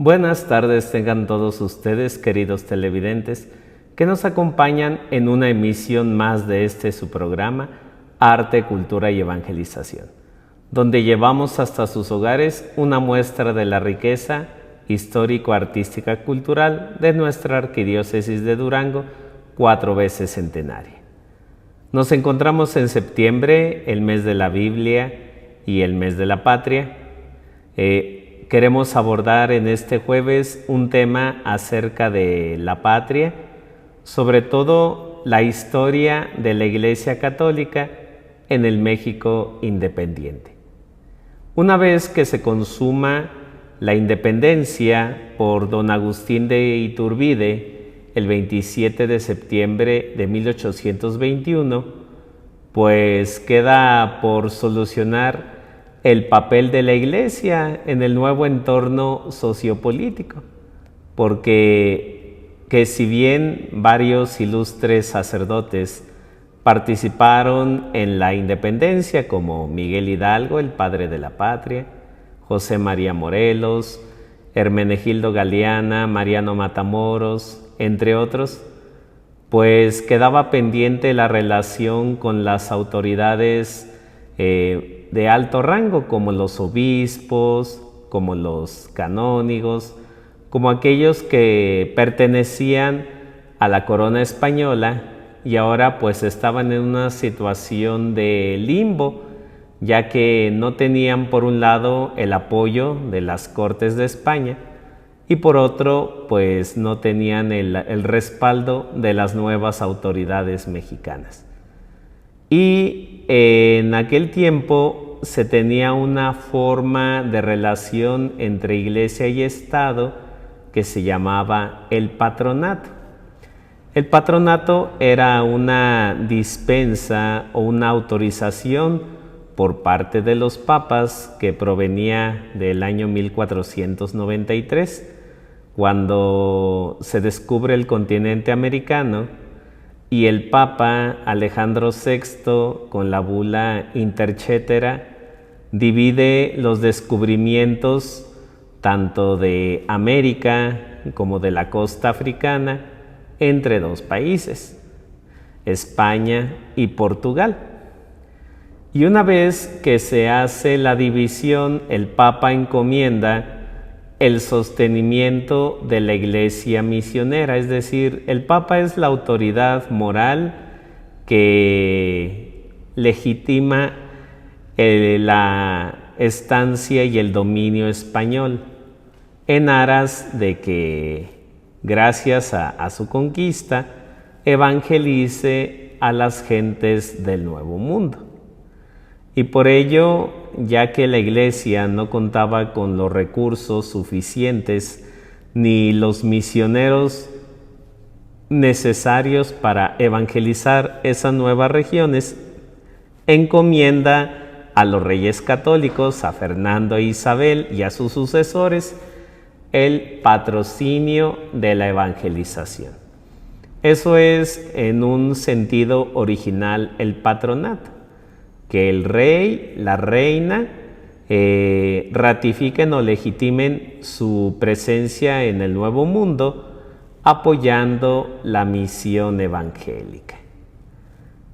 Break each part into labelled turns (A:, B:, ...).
A: Buenas tardes tengan todos ustedes, queridos televidentes, que nos acompañan en una emisión más de su programa, Arte, Cultura y Evangelización, donde llevamos hasta sus hogares una muestra de la riqueza histórico-artística cultural de nuestra Arquidiócesis de Durango, 4 veces centenaria. Nos encontramos en septiembre, el mes de la Biblia y el mes de la patria. Queremos abordar en este jueves un tema acerca de la patria, sobre todo la historia de la Iglesia Católica en el México independiente. Una vez que se consuma la independencia por don Agustín de Iturbide, el 27 de septiembre de 1821, pues queda por solucionar el papel de la Iglesia en el nuevo entorno sociopolítico, porque si bien varios ilustres sacerdotes participaron en la independencia, como Miguel Hidalgo, el padre de la patria, José María Morelos, Hermenegildo Galeana, Mariano Matamoros, entre otros, pues quedaba pendiente la relación con las autoridades de alto rango, como los obispos, como los canónigos, como aquellos que pertenecían a la corona española y ahora pues estaban en una situación de limbo, ya que no tenían por un lado el apoyo de las Cortes de España y por otro pues no tenían el respaldo de las nuevas autoridades mexicanas. Y en aquel tiempo se tenía una forma de relación entre Iglesia y Estado que se llamaba el patronato. El patronato era una dispensa o una autorización por parte de los papas que provenía del año 1493, cuando se descubre el continente americano y el Papa Alejandro VI, con la bula Intercetera, divide los descubrimientos tanto de América como de la costa africana entre 2 países, España y Portugal. Y una vez que se hace la división, el Papa encomienda el sostenimiento de la Iglesia misionera, es decir, el Papa es la autoridad moral que legitima la estancia y el dominio español en aras de que, gracias a su conquista, evangelice a las gentes del Nuevo Mundo. Y por ello, ya que la Iglesia no contaba con los recursos suficientes ni los misioneros necesarios para evangelizar esas nuevas regiones, encomienda a los reyes católicos, a Fernando e Isabel y a sus sucesores, el patrocinio de la evangelización. Eso es, en un sentido original, el patronato, que el rey, la reina, ratifiquen o legitimen su presencia en el Nuevo Mundo, apoyando la misión evangélica.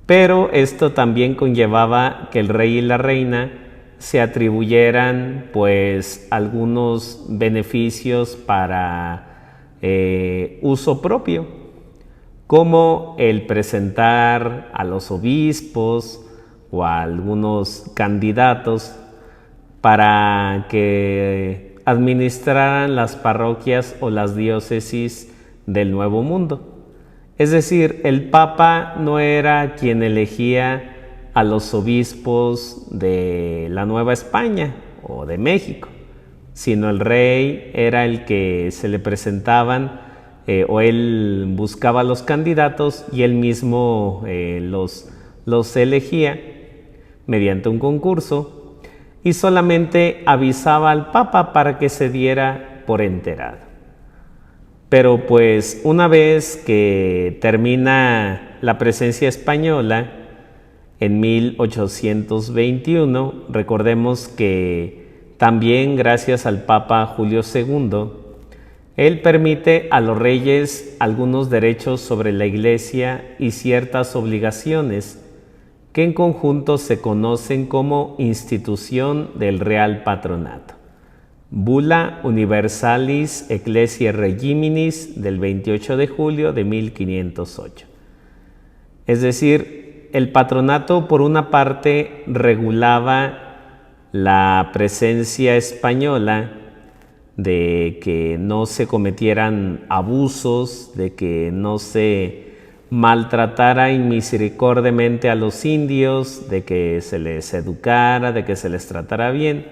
A: Pero esto también conllevaba que el rey y la reina se atribuyeran pues algunos beneficios para uso propio, como el presentar a los obispos o a algunos candidatos para que administraran las parroquias o las diócesis del Nuevo Mundo. Es decir, el Papa no era quien elegía a los obispos de la Nueva España o de México, sino el rey era el que se le presentaban o él buscaba los candidatos y él mismo los elegía mediante un concurso y solamente avisaba al Papa para que se diera por enterado. Pero pues una vez que termina la presencia española en 1821, recordemos que también gracias al Papa Julio II Él permite a los reyes algunos derechos sobre la Iglesia y ciertas obligaciones que en conjunto se conocen como institución del Real Patronato. Bula Universalis Ecclesiae Regiminis del 28 de julio de 1508. Es decir, el patronato por una parte regulaba la presencia española de que no se cometieran abusos, de que no se maltratara inmisericordiamente a los indios, de que se les educara, de que se les tratara bien.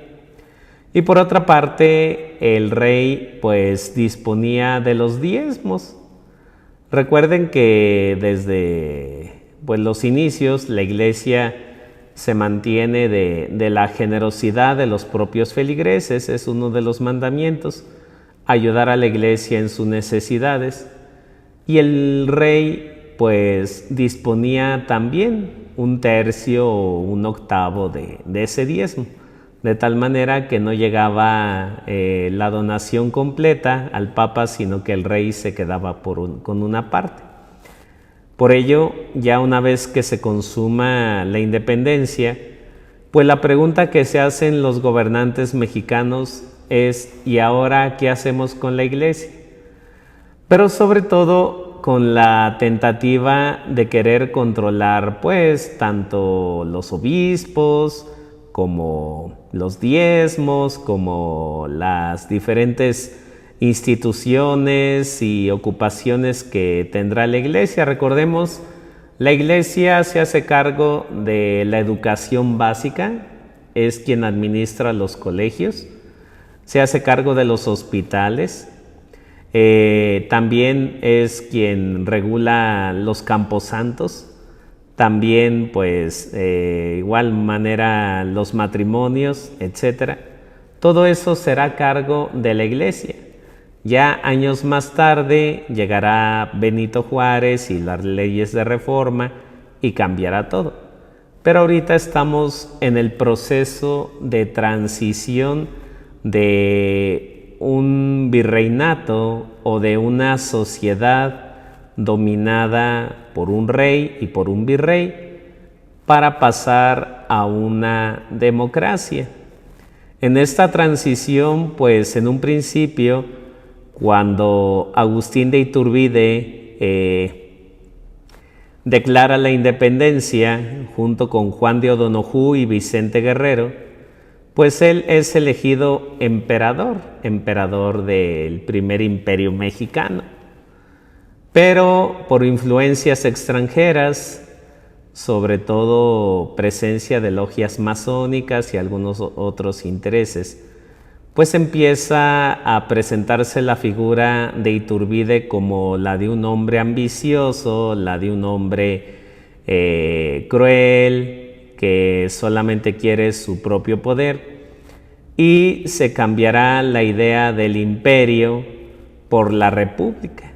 A: Y por otra parte, el rey pues disponía de los diezmos. Recuerden que desde los inicios la Iglesia se mantiene de la generosidad de los propios feligreses, es uno de los mandamientos, ayudar a la Iglesia en sus necesidades. Y el rey pues disponía también 1/3 o 1/8 de ese diezmo, de tal manera que no llegaba la donación completa al Papa, sino que el rey se quedaba con una parte. Por ello, ya una vez que se consuma la independencia, pues la pregunta que se hacen los gobernantes mexicanos es: ¿y ahora qué hacemos con la Iglesia? Pero sobre todo con la tentativa de querer controlar pues tanto los obispos como los diezmos, como las diferentes instituciones y ocupaciones que tendrá la Iglesia. Recordemos, la Iglesia se hace cargo de la educación básica, es quien administra los colegios, se hace cargo de los hospitales, también es quien regula los camposantos, también pues igual manera los matrimonios, etcétera. Todo eso será a cargo de la Iglesia. Ya años más tarde llegará Benito Juárez y las leyes de reforma y cambiará todo. Pero ahorita estamos en el proceso de transición de un virreinato o de una sociedad dominada por un rey y por un virrey para pasar a una democracia. En esta transición, pues en un principio, cuando Agustín de Iturbide declara la independencia junto con Juan de O'Donoghue y Vicente Guerrero, pues él es elegido emperador del primer imperio mexicano. Pero por influencias extranjeras, sobre todo presencia de logias masónicas y algunos otros intereses, pues empieza a presentarse la figura de Iturbide como la de un hombre ambicioso, la de un hombre cruel, que solamente quiere su propio poder, y se cambiará la idea del imperio por la república.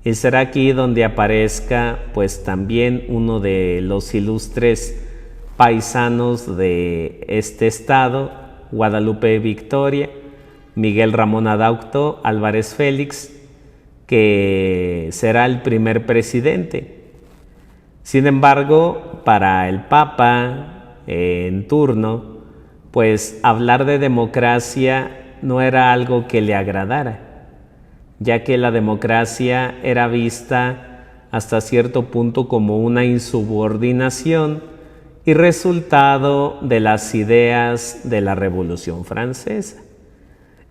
A: Y será aquí donde aparezca pues también uno de los ilustres paisanos de este estado, Guadalupe Victoria, Miguel Ramón Adaucto Álvarez Félix, que será el primer presidente. Sin embargo, para el Papa en turno, pues hablar de democracia no era algo que le agradara, ya que la democracia era vista hasta cierto punto como una insubordinación y resultado de las ideas de la Revolución Francesa.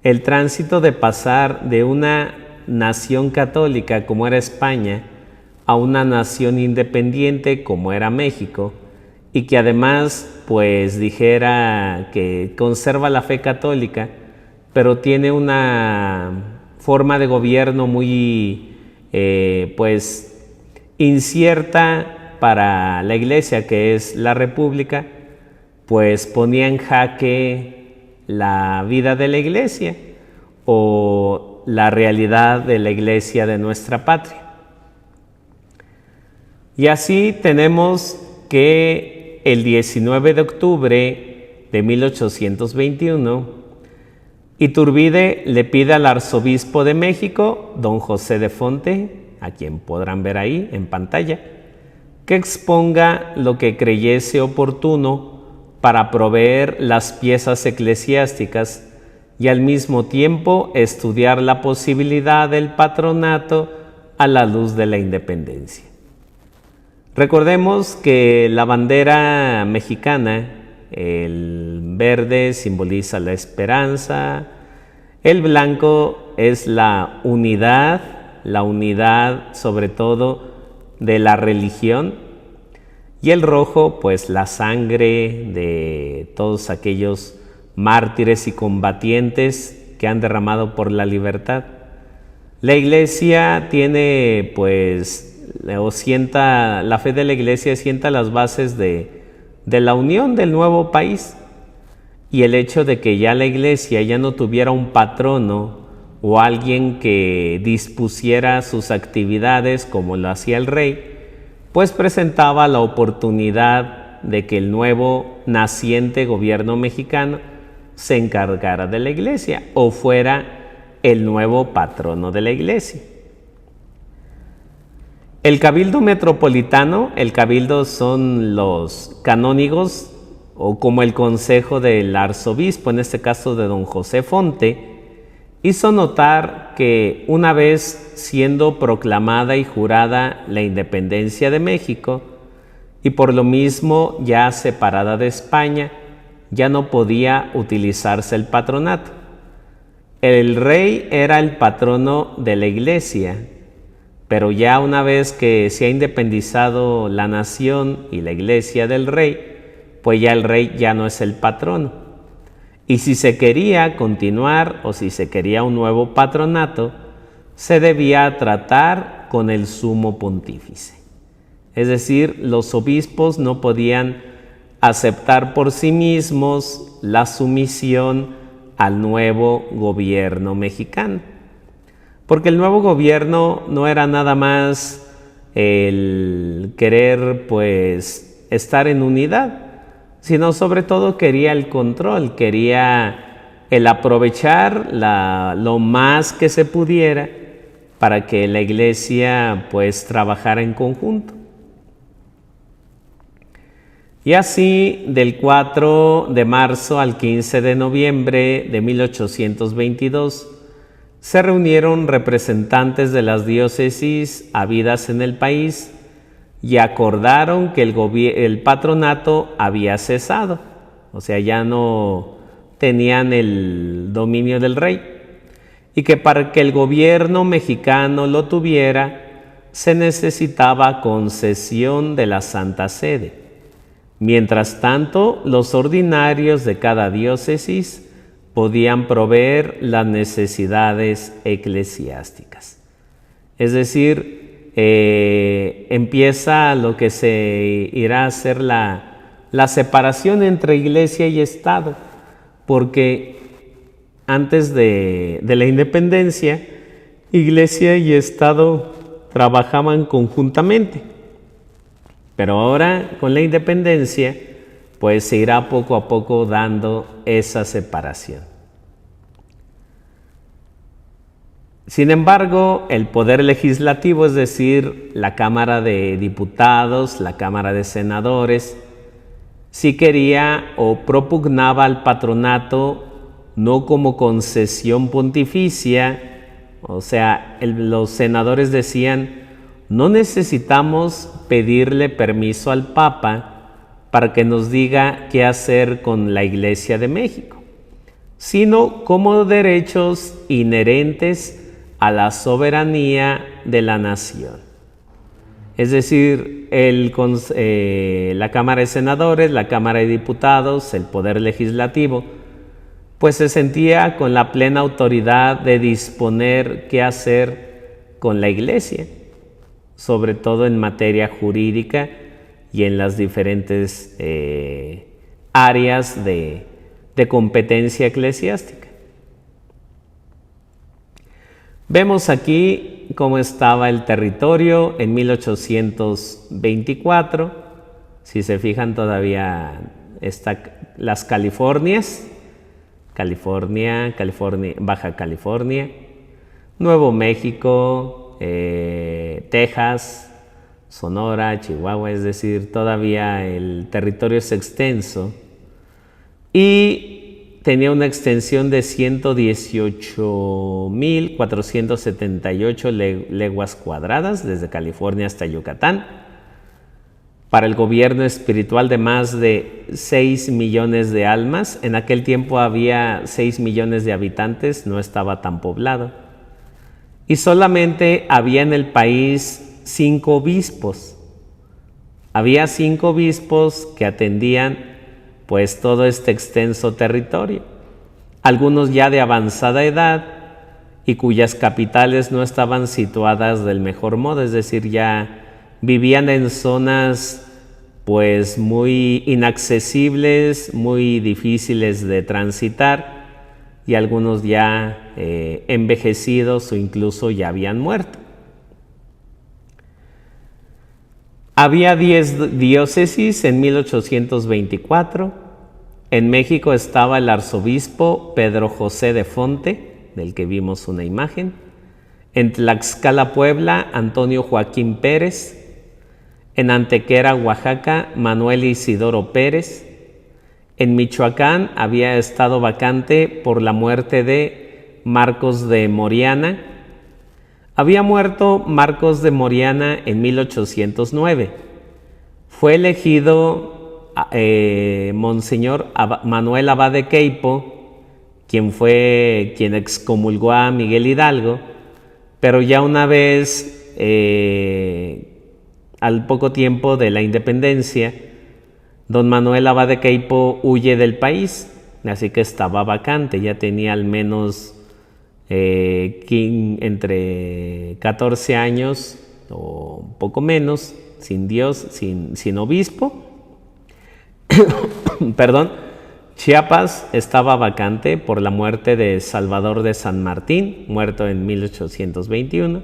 A: El tránsito de pasar de una nación católica como era España a una nación independiente como era México, y que además pues dijera que conserva la fe católica, pero tiene una forma de gobierno muy pues incierta para la Iglesia, que es la República, pues ponía en jaque la vida de la Iglesia o la realidad de la Iglesia de nuestra patria. Y así tenemos que el 19 de octubre de 1821 Iturbide le pide al arzobispo de México, don José de Fonte, a quien podrán ver ahí en pantalla, que exponga lo que creyese oportuno para proveer las piezas eclesiásticas y al mismo tiempo estudiar la posibilidad del patronato a la luz de la independencia. Recordemos que la bandera mexicana, el verde simboliza la esperanza, el blanco es la unidad sobre todo de la religión, y el rojo pues la sangre de todos aquellos mártires y combatientes que han derramado por la libertad. La Iglesia tiene la fe de la Iglesia sienta las bases de la unión del nuevo país, y el hecho de que ya la Iglesia ya no tuviera un patrono o alguien que dispusiera sus actividades como lo hacía el rey, pues presentaba la oportunidad de que el nuevo naciente gobierno mexicano se encargara de la Iglesia o fuera el nuevo patrono de la Iglesia. El cabildo metropolitano, el cabildo son los canónigos o como el consejo del arzobispo, en este caso de don José Fonte, hizo notar que una vez siendo proclamada y jurada la independencia de México, y por lo mismo ya separada de España, ya no podía utilizarse el patronato. El rey era el patrono de la Iglesia, pero ya una vez que se ha independizado la nación y la Iglesia del rey, pues ya el rey ya no es el patrono. Y si se quería continuar o si se quería un nuevo patronato, se debía tratar con el sumo pontífice. Es decir, los obispos no podían aceptar por sí mismos la sumisión al nuevo gobierno mexicano. Porque el nuevo gobierno no era nada más el querer estar en unidad, sino sobre todo quería el control, quería el aprovechar lo más que se pudiera para que la Iglesia trabajara en conjunto. Y así, del 4 de marzo al 15 de noviembre de 1822, se reunieron representantes de las diócesis habidas en el país y acordaron que el patronato había cesado, o sea, ya no tenían el dominio del rey, y que para que el gobierno mexicano lo tuviera, se necesitaba concesión de la Santa Sede. Mientras tanto, los ordinarios de cada diócesis podían proveer las necesidades eclesiásticas. Es decir, empieza lo que se irá a ser la separación entre Iglesia y Estado, porque antes de la independencia, Iglesia y Estado trabajaban conjuntamente. Pero ahora, con la independencia, se irá poco a poco dando esa separación. Sin embargo, el poder legislativo, es decir, la Cámara de Diputados, la Cámara de Senadores, sí quería o propugnaba al patronato no como concesión pontificia, o sea, los senadores decían: no necesitamos pedirle permiso al Papa para que nos diga qué hacer con la Iglesia de México, sino como derechos inherentes a la soberanía de la nación. Es decir, la Cámara de Senadores, la Cámara de Diputados, el Poder Legislativo, se sentía con la plena autoridad de disponer qué hacer con la Iglesia, sobre todo en materia jurídica y en las diferentes áreas de competencia eclesiástica. Vemos aquí cómo estaba el territorio en 1824. Si se fijan, todavía están las Californias, California, Baja California, Nuevo México, Texas, Sonora, Chihuahua, es decir, todavía el territorio es extenso y tenía una extensión de 118.478 leguas cuadradas desde California hasta Yucatán. Para el gobierno espiritual de más de 6 millones de almas, en aquel tiempo había 6 millones de habitantes, no estaba tan poblado. Y solamente había en el país 5 obispos. Había 5 obispos que atendían pues todo este extenso territorio. Algunos ya de avanzada edad y cuyas capitales no estaban situadas del mejor modo, es decir, ya vivían en zonas pues muy inaccesibles, muy difíciles de transitar, y algunos ya envejecidos o incluso ya habían muerto. Había 10 diócesis en 1824. En México estaba el arzobispo Pedro José de Fonte, del que vimos una imagen. En Tlaxcala, Puebla, Antonio Joaquín Pérez. En Antequera, Oaxaca, Manuel Isidoro Pérez. En Michoacán había estado vacante por la muerte de Marcos de Moriana. Había muerto Marcos de Moriana en 1809. Fue elegido Monseñor Manuel Abad de Queipo, quien excomulgó a Miguel Hidalgo, pero ya una vez, al poco tiempo de la independencia, don Manuel Abad de Queipo huye del país, así que estaba vacante, ya tenía al menos entre 14 años o un poco menos, sin Dios, sin obispo. Perdón. Chiapas estaba vacante por la muerte de Salvador de San Martín, muerto en 1821.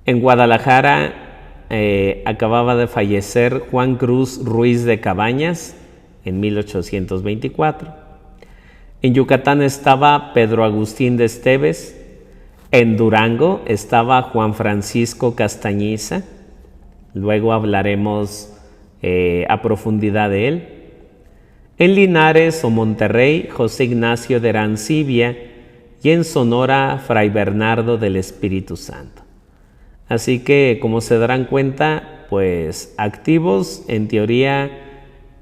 A: En Guadalajara acababa de fallecer Juan Cruz Ruiz de Cabañas en 1824. En Yucatán estaba Pedro Agustín de Esteves. En Durango estaba Juan Francisco Castañiza. Luego hablaremos a profundidad de él. En Linares o Monterrey, José Ignacio de Arancibia, y en Sonora, Fray Bernardo del Espíritu Santo. Así que, como se darán cuenta, pues activos en teoría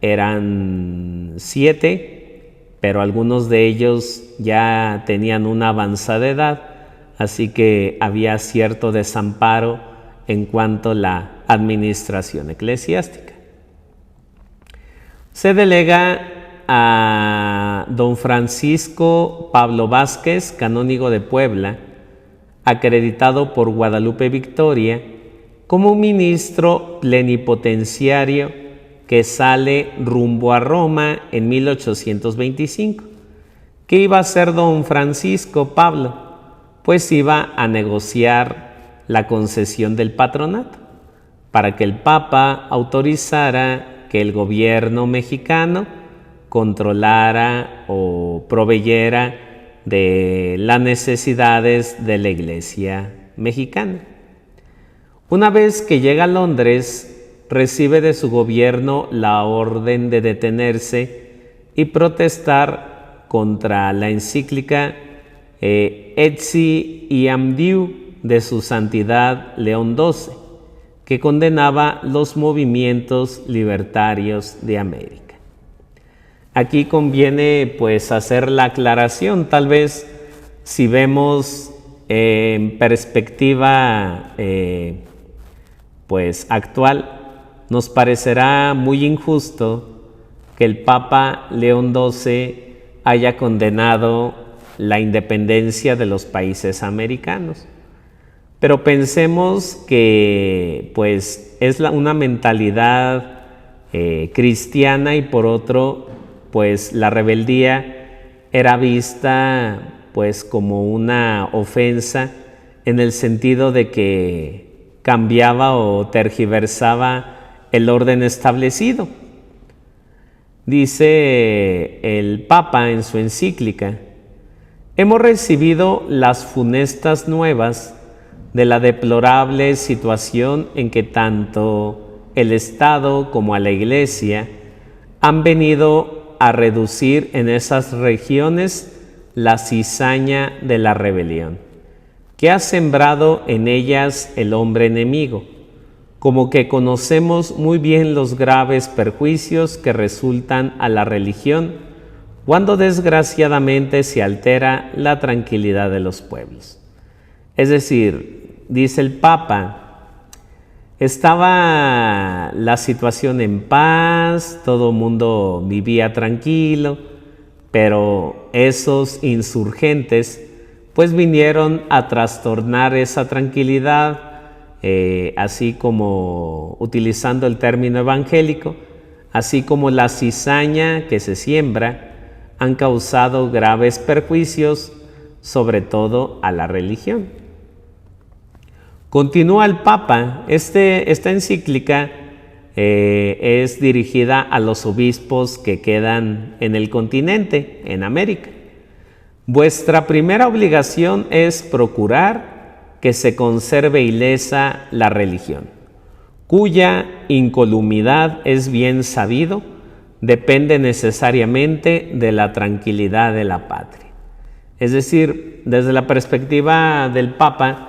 A: eran 7, pero algunos de ellos ya tenían una avanzada edad, así que había cierto desamparo en cuanto a la administración eclesiástica. Se delega a don Francisco Pablo Vázquez, canónigo de Puebla, acreditado por Guadalupe Victoria, como ministro plenipotenciario que sale rumbo a Roma en 1825. ¿Qué iba a hacer don Francisco Pablo? Pues iba a negociar la concesión del patronato para que el Papa autorizara que el gobierno mexicano controlara o proveyera de las necesidades de la Iglesia mexicana. Una vez que llega a Londres, recibe de su gobierno la orden de detenerse y protestar contra la encíclica Etsi Iam Diu de su Santidad León XII, que condenaba los movimientos libertarios de América. Aquí conviene pues hacer la aclaración, tal vez si vemos en perspectiva pues actual, nos parecerá muy injusto que el Papa León XII haya condenado la independencia de los países americanos. Pero pensemos que pues es una mentalidad cristiana, y por otro pues la rebeldía era vista pues como una ofensa en el sentido de que cambiaba o tergiversaba el orden establecido. Dice el Papa en su encíclica: hemos recibido las funestas nuevas de la deplorable situación en que tanto el Estado como a la Iglesia han venido a reducir en esas regiones la cizaña de la rebelión, que ha sembrado en ellas el hombre enemigo, como que conocemos muy bien los graves perjuicios que resultan a la religión cuando desgraciadamente se altera la tranquilidad de los pueblos. Es decir, dice el Papa, estaba la situación en paz, todo el mundo vivía tranquilo, pero esos insurgentes pues vinieron a trastornar esa tranquilidad, así como, utilizando el término evangélico, así como la cizaña que se siembra, han causado graves perjuicios, sobre todo a la religión. Continúa el Papa. Esta encíclica es dirigida a los obispos que quedan en el continente, en América. Vuestra primera obligación es procurar que se conserve ilesa la religión, cuya incolumidad es bien sabido, depende necesariamente de la tranquilidad de la patria. Es decir, desde la perspectiva del Papa,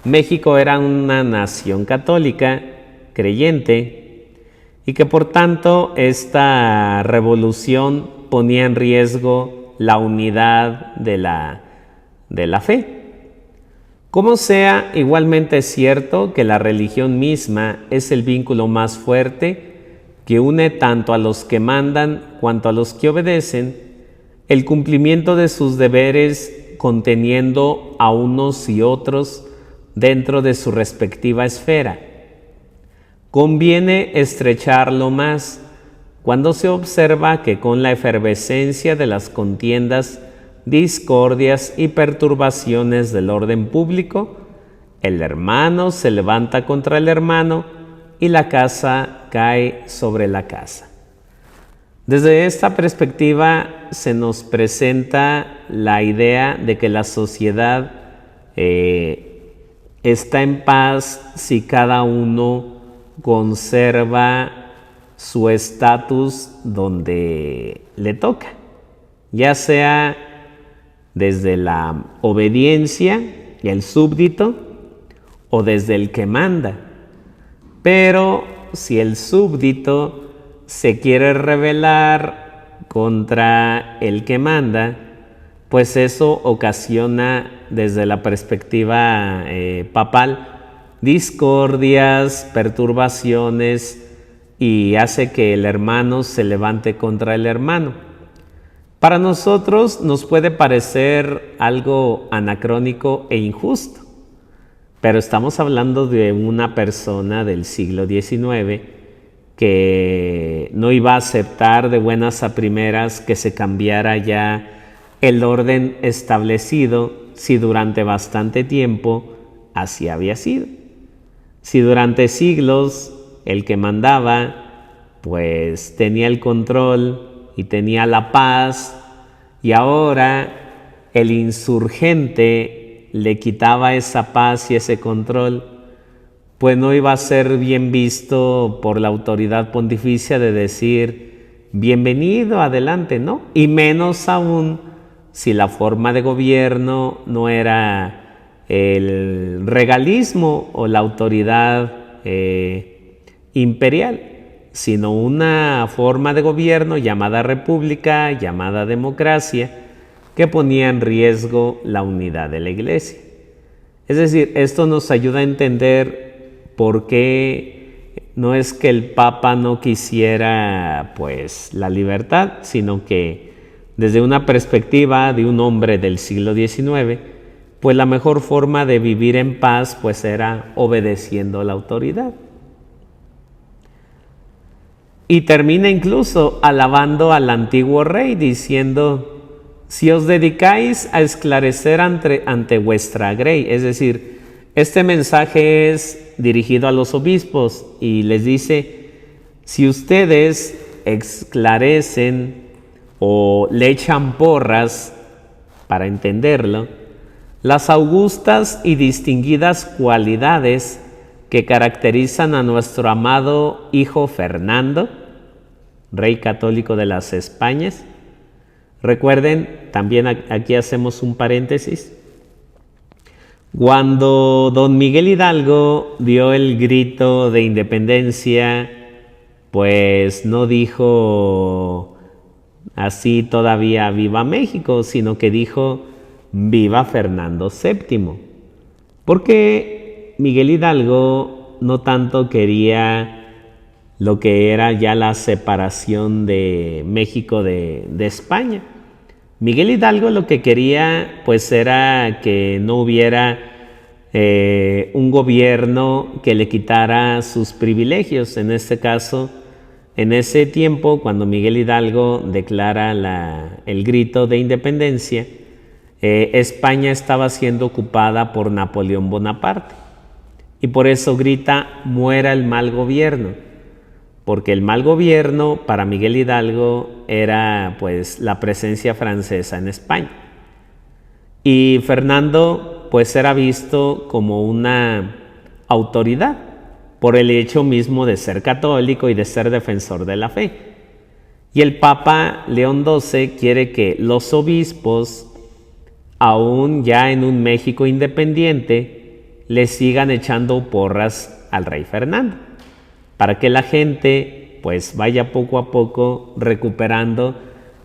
A: México era una nación católica, creyente, y que por tanto esta revolución ponía en riesgo la unidad de la fe. Como sea, igualmente es cierto que la religión misma es el vínculo más fuerte que une tanto a los que mandan cuanto a los que obedecen, el cumplimiento de sus deberes conteniendo a unos y otros dentro de su respectiva esfera. Conviene estrecharlo más cuando se observa que con la efervescencia de las contiendas, discordias y perturbaciones del orden público, el hermano se levanta contra el hermano y la casa cae sobre la casa. Desde esta perspectiva se nos presenta la idea de que la sociedad está en paz si cada uno conserva su estatus donde le toca, ya sea desde la obediencia y el súbdito o desde el que manda. Pero si el súbdito se quiere rebelar contra el que manda, pues eso ocasiona desde la perspectiva papal discordias, perturbaciones y hace que el hermano se levante contra el hermano. Para nosotros nos puede parecer algo anacrónico e injusto, pero estamos hablando de una persona del siglo XIX que no iba a aceptar de buenas a primeras que se cambiara ya el orden establecido si durante bastante tiempo así había sido. Si durante siglos el que mandaba pues tenía el control y tenía la paz, y ahora el insurgente le quitaba esa paz y ese control, pues no iba a ser bien visto por la autoridad pontificia de decir bienvenido, adelante, ¿no? Y menos aún si la forma de gobierno no era el regalismo o la autoridad imperial, sino una forma de gobierno llamada república, llamada democracia, que ponía en riesgo la unidad de la Iglesia. Es decir, esto nos ayuda a entender por qué no es que el Papa no quisiera pues la libertad, sino que desde una perspectiva de un hombre del siglo XIX, pues la mejor forma de vivir en paz pues era obedeciendo a la autoridad. Y termina incluso alabando al antiguo rey, diciendo: si os dedicáis a esclarecer ante vuestra grey, es decir, este mensaje es dirigido a los obispos y les dice: si ustedes esclarecen o le echan porras, para entenderlo, las augustas y distinguidas cualidades que caracterizan a nuestro amado hijo Fernando, rey católico de las Españas. Recuerden, también aquí hacemos un paréntesis. Cuando don Miguel Hidalgo dio el grito de independencia, pues no dijo así todavía viva México, sino que dijo viva Fernando VII, porque Miguel Hidalgo no tanto quería lo que era ya la separación de México de España. Miguel Hidalgo lo que quería pues era que no hubiera un gobierno que le quitara sus privilegios. En este caso, en ese tiempo, cuando Miguel Hidalgo declara el grito de independencia, España estaba siendo ocupada por Napoleón Bonaparte, y por eso grita muera el mal gobierno, porque el mal gobierno para Miguel Hidalgo era pues la presencia francesa en España, y Fernando pues era visto como una autoridad por el hecho mismo de ser católico y de ser defensor de la fe. Y el Papa León XII quiere que los obispos, aún ya en un México independiente, le sigan echando porras al rey Fernando, para que la gente pues vaya poco a poco recuperando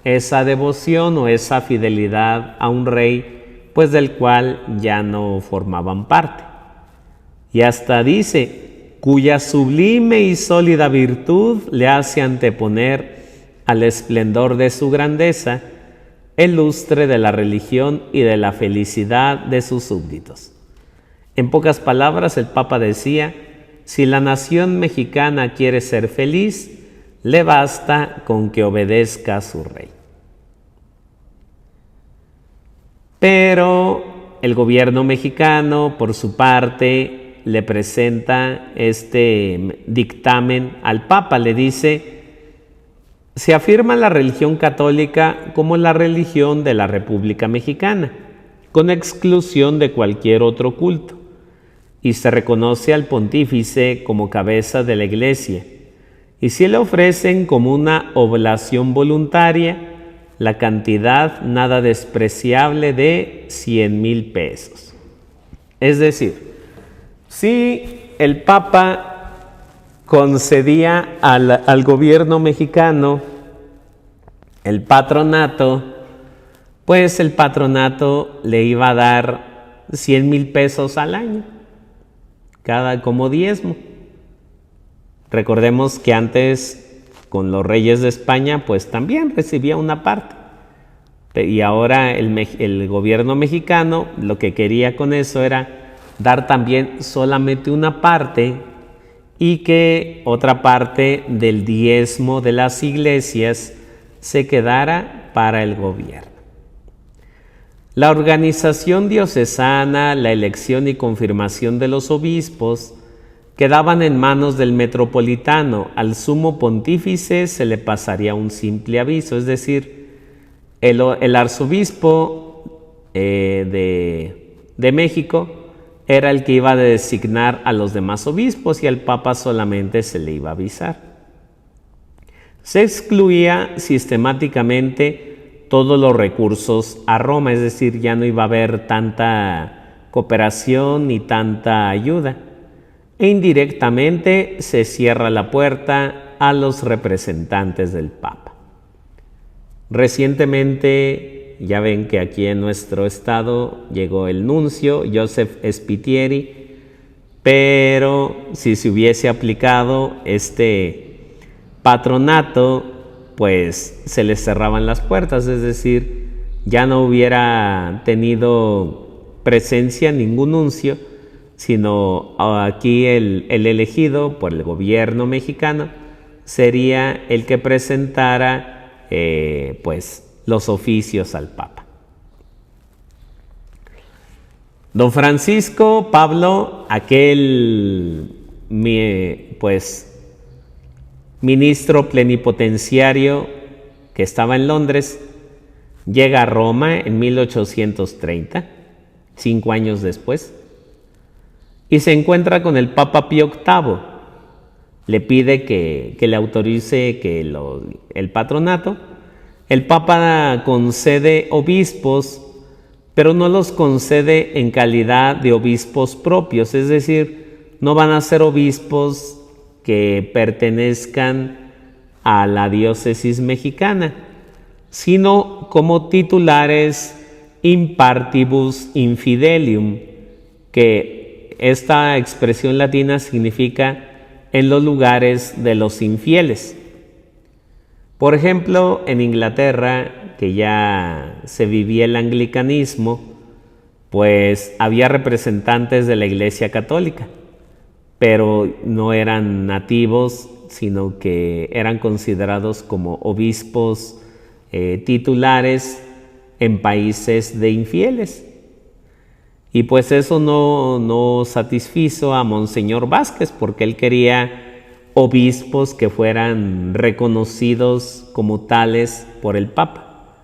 A: esa devoción o esa fidelidad a un rey pues del cual ya no formaban parte. Y hasta dice, cuya sublime y sólida virtud le hace anteponer al esplendor de su grandeza el lustre de la religión y de la felicidad de sus súbditos. En pocas palabras, el Papa decía, si la nación mexicana quiere ser feliz, le basta con que obedezca a su rey. Pero el gobierno mexicano, por su parte, le presenta este dictamen al Papa. Le dice, se afirma la religión católica como la religión de la República Mexicana, con exclusión de cualquier otro culto, y se reconoce al pontífice como cabeza de la Iglesia, y se le ofrecen como una oblación voluntaria la cantidad nada despreciable de 100,000 pesos. Es decir, si el Papa concedía al gobierno mexicano el patronato, pues el patronato le iba a dar 100,000 pesos al año, cada como diezmo. Recordemos que antes con los reyes de España pues también recibía una parte, y ahora el gobierno mexicano lo que quería con eso era dar también solamente una parte, y que otra parte del diezmo de las iglesias se quedara para el gobierno. La organización diocesana, la elección y confirmación de los obispos quedaban en manos del metropolitano. Al sumo pontífice se le pasaría un simple aviso, es decir, el arzobispo de México era el que iba a designar a los demás obispos, y al Papa solamente se le iba a avisar. Se excluía sistemáticamente todos los recursos a Roma, es decir, ya no iba a haber tanta cooperación ni tanta ayuda. E indirectamente se cierra la puerta a los representantes del Papa. Recientemente, ya ven que aquí en nuestro estado llegó el nuncio, Joseph Spitieri, pero si se hubiese aplicado este patronato, pues se les cerraban las puertas, es decir, ya no hubiera tenido presencia ningún nuncio, sino aquí el elegido por el gobierno mexicano sería el que presentara pues los oficios al Papa. Don Francisco Pablo, aquel pues ministro plenipotenciario que estaba en Londres, llega a Roma en 1830, 5 años después, y se encuentra con el Papa Pío VIII. Le pide que le autorice el patronato. El Papa concede obispos, pero no los concede en calidad de obispos propios, es decir, no van a ser obispos que pertenezcan a la diócesis mexicana, sino como titulares in partibus infidelium, que esta expresión latina significa en los lugares de los infieles. Por ejemplo, en Inglaterra, que ya se vivía el anglicanismo, pues había representantes de la Iglesia Católica, pero no eran nativos, sino que eran considerados como obispos titulares en países de infieles. Y pues eso no satisfizo a Monseñor Vázquez, porque él quería obispos que fueran reconocidos como tales por el Papa.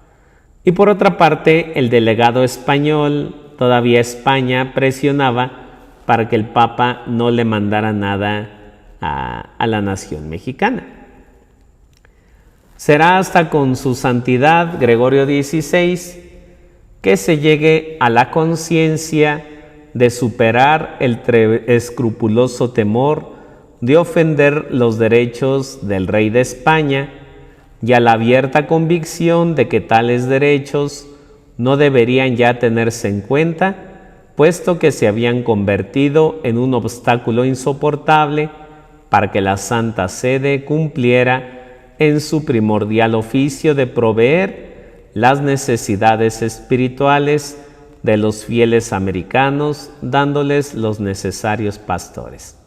A: Y por otra parte, el delegado español, todavía España, presionaba para que el Papa no le mandara nada a la nación mexicana. Será hasta con su santidad Gregorio XVI que se llegue a la conciencia de superar el escrupuloso temor de ofender los derechos del rey de España y a la abierta convicción de que tales derechos no deberían ya tenerse en cuenta, puesto que se habían convertido en un obstáculo insoportable para que la Santa Sede cumpliera en su primordial oficio de proveer las necesidades espirituales de los fieles americanos, dándoles los necesarios pastores.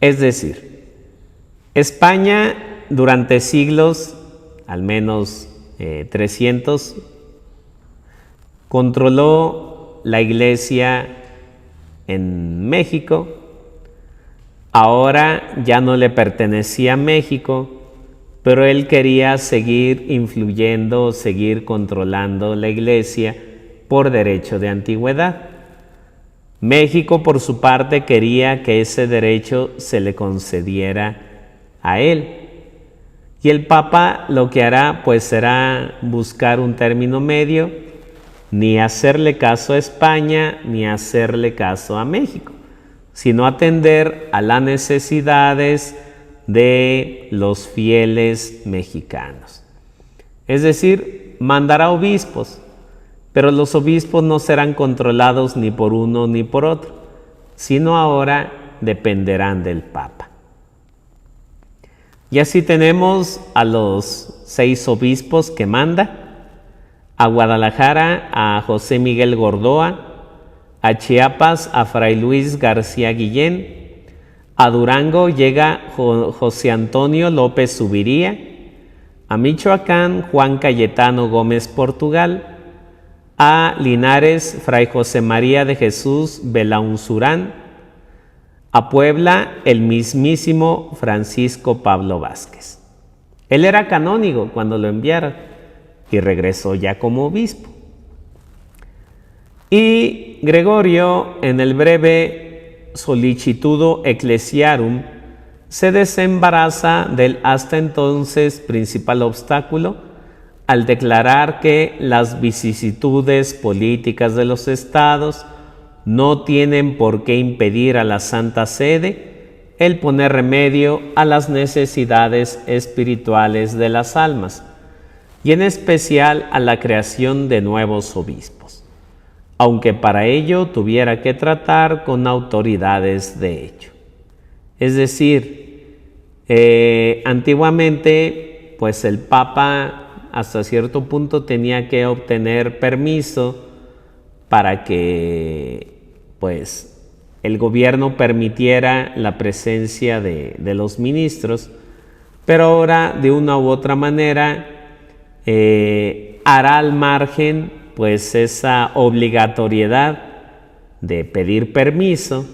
A: Es decir, España durante siglos, al menos 300, controló la Iglesia en México. Ahora ya no le pertenecía a México, pero él quería seguir influyendo, seguir controlando la Iglesia por derecho de antigüedad. México, por su parte, quería que ese derecho se le concediera a él. Y el Papa lo que hará, pues, será buscar un término medio, ni hacerle caso a España, ni hacerle caso a México, sino atender a las necesidades de los fieles mexicanos. Es decir, mandará obispos, pero los obispos no serán controlados ni por uno ni por otro, sino ahora dependerán del Papa. Y así tenemos a los 6 obispos que manda: a Guadalajara a José Miguel Gordoa, a Chiapas a Fray Luis García Guillén, a Durango llega José Antonio López Zuviría, a Michoacán Juan Cayetano Gómez Portugal, a Linares Fray José María de Jesús Belaunzurán, a Puebla el mismísimo Francisco Pablo Vázquez. Él era canónigo cuando lo enviaron y regresó ya como obispo. Y Gregorio, en el breve Solicitudo Ecclesiarum, se desembaraza del hasta entonces principal obstáculo al declarar que las vicisitudes políticas de los estados no tienen por qué impedir a la Santa Sede el poner remedio a las necesidades espirituales de las almas, y en especial a la creación de nuevos obispos, aunque para ello tuviera que tratar con autoridades de hecho. Es decir, antiguamente, pues el Papa hasta cierto punto tenía que obtener permiso para que, pues, el gobierno permitiera la presencia de los ministros, pero ahora, de una u otra manera, hará al margen, pues, esa obligatoriedad de pedir permiso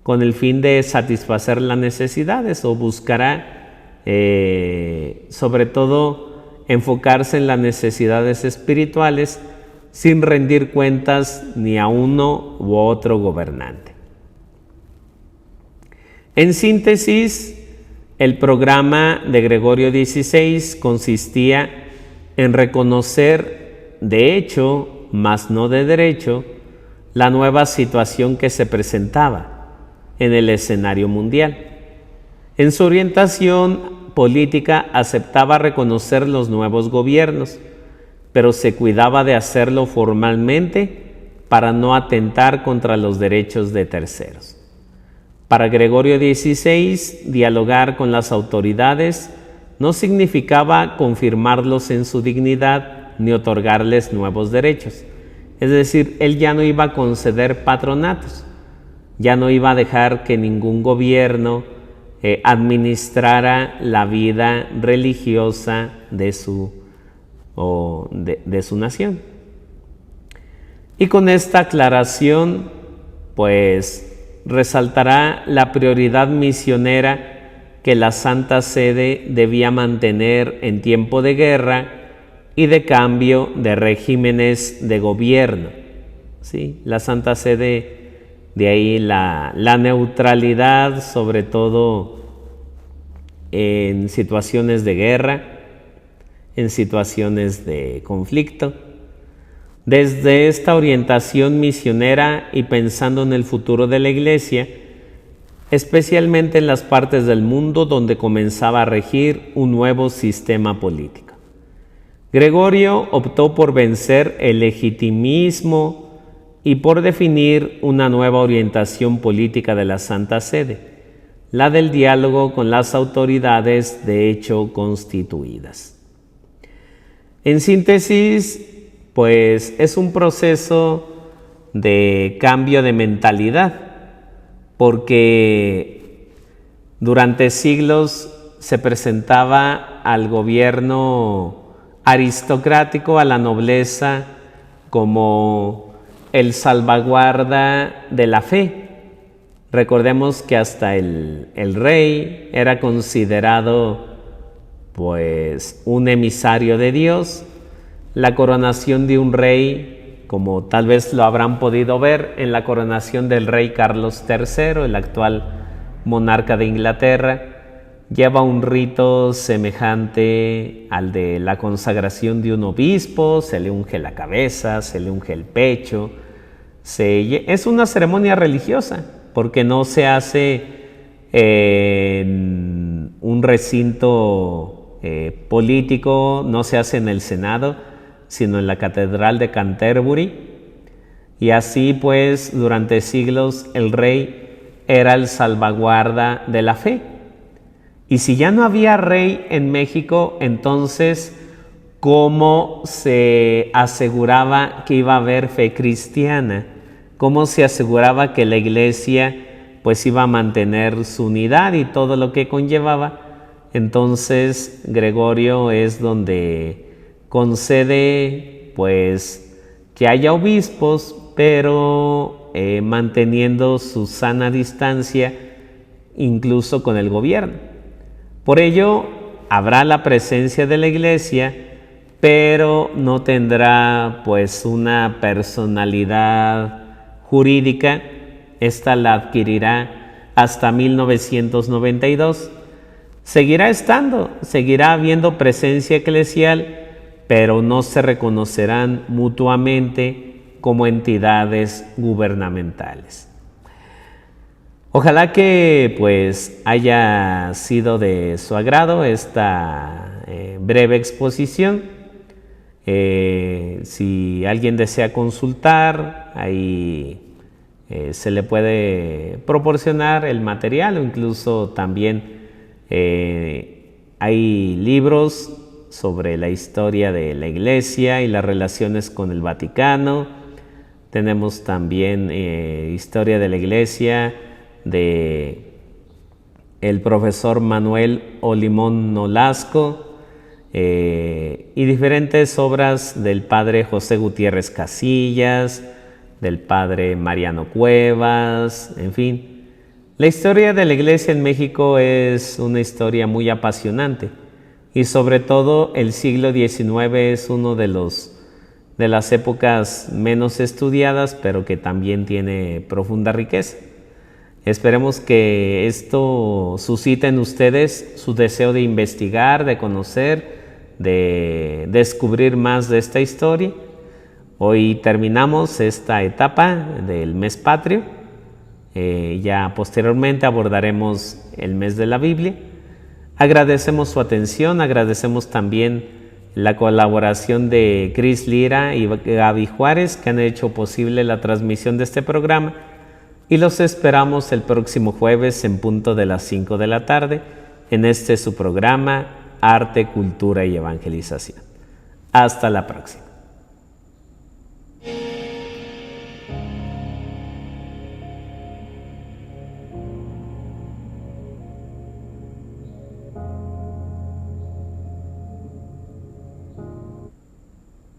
A: con el fin de satisfacer las necesidades, o buscará sobre todo enfocarse en las necesidades espirituales sin rendir cuentas ni a uno u otro gobernante. En síntesis, el programa de Gregorio XVI consistía en reconocer de hecho, mas no de derecho, la nueva situación que se presentaba en el escenario mundial. En su orientación política aceptaba reconocer los nuevos gobiernos, pero se cuidaba de hacerlo formalmente para no atentar contra los derechos de terceros. Para Gregorio XVI, dialogar con las autoridades no significaba confirmarlos en su dignidad ni otorgarles nuevos derechos. Es decir, él ya no iba a conceder patronatos, ya no iba a dejar que ningún gobierno administrara la vida religiosa de su nación. Y con esta aclaración, pues resaltará la prioridad misionera que la Santa Sede debía mantener en tiempo de guerra y de cambio de regímenes de gobierno. ¿Sí? La Santa Sede, de ahí la neutralidad, sobre todo en situaciones de guerra, en situaciones de conflicto. Desde esta orientación misionera y pensando en el futuro de la Iglesia, especialmente en las partes del mundo donde comenzaba a regir un nuevo sistema político, Gregorio optó por vencer el legitimismo y por definir una nueva orientación política de la Santa Sede, la del diálogo con las autoridades de hecho constituidas. En síntesis, pues es un proceso de cambio de mentalidad, porque durante siglos se presentaba al gobierno aristocrático, a la nobleza, como el salvaguarda de la fe. Recordemos que hasta el rey era considerado pues un emisario de Dios. La coronación de un rey, como tal vez lo habrán podido ver en la coronación del rey Carlos III, el actual monarca de Inglaterra, lleva un rito semejante al de la consagración de un obispo. Se le unge la cabeza, se le unge el pecho. Es una ceremonia religiosa, porque no se hace en un recinto político, no se hace en el Senado, sino en la Catedral de Canterbury. Y así pues durante siglos el rey era el salvaguarda de la fe. Y si ya no había rey en México, entonces ¿cómo se aseguraba que iba a haber fe cristiana? ¿Cómo se aseguraba que la Iglesia pues iba a mantener su unidad y todo lo que conllevaba? Entonces Gregorio es donde concede pues que haya obispos, pero manteniendo su sana distancia incluso con el gobierno. Por ello habrá la presencia de la Iglesia, pero no tendrá pues una personalidad jurídica. Esta la adquirirá hasta 1992. Seguirá habiendo presencia eclesial, pero no se reconocerán mutuamente como entidades gubernamentales. Ojalá que pues haya sido de su agrado esta breve exposición. Si alguien desea consultar, ahí se le puede proporcionar el material, o incluso también hay libros sobre la historia de la Iglesia y las relaciones con el Vaticano. Tenemos también historia de la Iglesia de el profesor Manuel Olimón Nolasco, y diferentes obras del padre José Gutiérrez Casillas, del padre Mariano Cuevas, en fin, La historia de la Iglesia en México es una historia muy apasionante y sobre todo el siglo XIX es uno de las épocas menos estudiadas, pero que también tiene profunda riqueza. Esperemos que esto suscite en ustedes su deseo de investigar, de conocer, de descubrir más de esta historia. Hoy terminamos esta etapa del mes patrio. Ya posteriormente abordaremos el mes de la Biblia. Agradecemos su atención, agradecemos también la colaboración de Cris Lira y Gaby Juárez, que han hecho posible la transmisión de este programa, y los esperamos el próximo jueves en punto de las 5 de la tarde en su programa Arte, Cultura y Evangelización. Hasta la próxima.